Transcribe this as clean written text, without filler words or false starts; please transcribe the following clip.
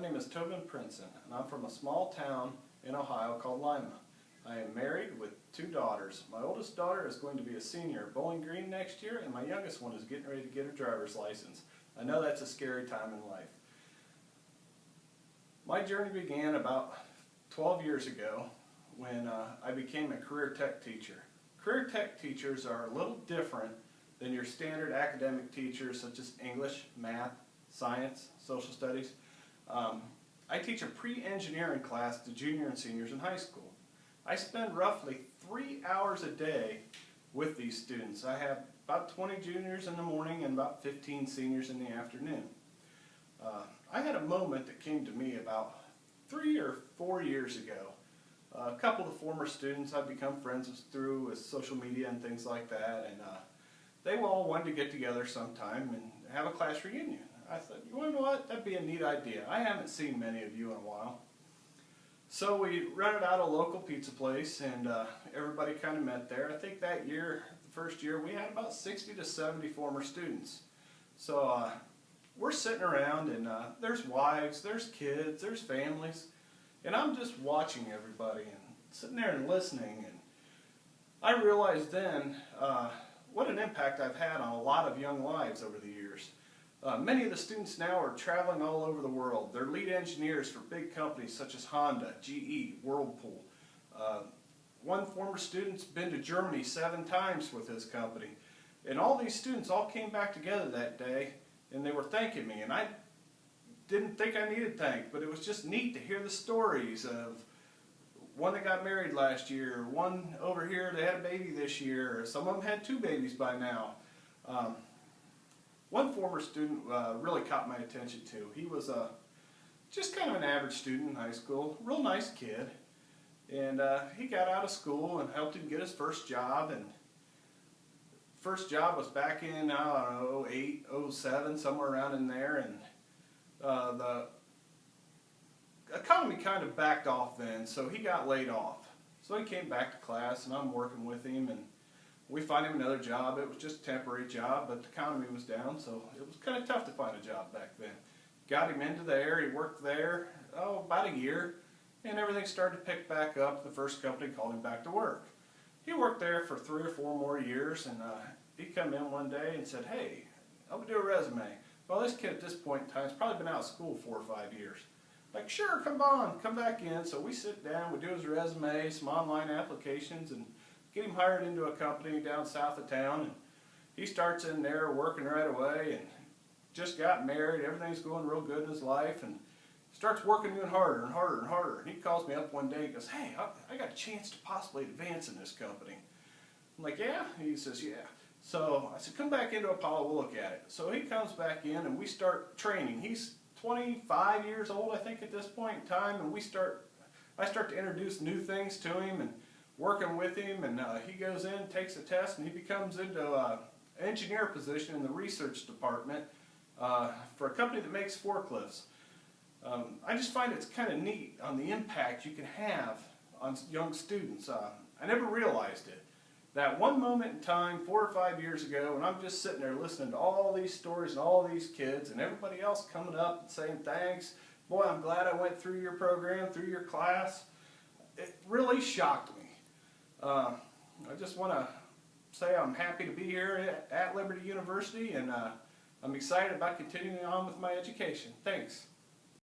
name is Tobin Prinsen, and I'm from a small town in Ohio called Lima. I am married with two daughters. My oldest daughter is going to be a senior at Bowling Green next year, and my youngest one is getting ready to get her driver's license. I know that's a scary time in life. My journey began about 12 years ago when I became a career tech teacher. Career tech teachers are a little different than your standard academic teachers such as English, math, science, social studies. I teach a pre-engineering class to junior and seniors in high school. I spend roughly 3 hours a day with these students. I have about 20 juniors in the morning and about 15 seniors in the afternoon. I had a moment that came to me about 3 or 4 years ago. A couple of the former students I've become friends with through social media and things like that, and they all wanted to get together sometime and have a class reunion. I thought, you know what, that'd be a neat idea. I haven't seen many of you in a while. So we rented out a local pizza place, and everybody kind of met there. I think that year, the first year, we had about 60 to 70 former students. So we're sitting around, and there's wives, there's kids, there's families, and I'm just watching everybody and sitting there and listening. And I realized then what an impact I've had on a lot of young lives over the years. Many of the students now are traveling all over the world. They're lead engineers for big companies such as Honda, GE, Whirlpool. One former student's been to Germany 7 times with his company. And all these students all came back together that day, and they were thanking me. And I didn't think I needed thanks, but it was just neat to hear the stories of one that got married last year, one over here that had a baby this year, some of them had 2 babies by now. One former student really caught my attention too. He was just kind of an average student in high school, real nice kid, and he got out of school and helped him get his first job. And first job was back in, I don't know, 08, 07, somewhere around in there, and the economy kind of backed off then, so he got laid off. So he came back to class, and I'm working with him, and we find him another job. It was just a temporary job, but the economy was down, so it was kind of tough to find a job back then. Got him into there. He worked there, about a year, and everything started to pick back up. The first company called him back to work. He worked there for 3 or 4 more years, and he come in one day and said, "Hey, I'm going to do a resume." Well, this kid at this point in time has probably been out of school 4 or 5 years. Like, sure, come on, come back in. So we sit down, we do his resume, some online applications, and get him hired into a company down south of town. And he starts in there working right away, and just got married. Everything's going real good in his life, and starts working even harder and harder and harder. And he calls me up one day and goes, "Hey, I got a chance to possibly advance in this company." I'm like, "Yeah?" He says, "Yeah." So I said, "Come back into Apollo, we'll look at it." So he comes back in, and we start training. He's 25 years old, I think, at this point in time, and I start to introduce new things to him and working with him, and he goes in, takes a test, and he becomes into an engineer position in the research department for a company that makes forklifts. I just find it's kind of neat on the impact you can have on young students. I never realized it. That one moment in time, 4 or 5 years ago, when I'm just sitting there listening to all these stories and all these kids and everybody else coming up and saying thanks, "Boy, I'm glad I went through your program, through your class," it really shocked me. I just want to say I'm happy to be here at Liberty University, and I'm excited about continuing on with my education. Thanks.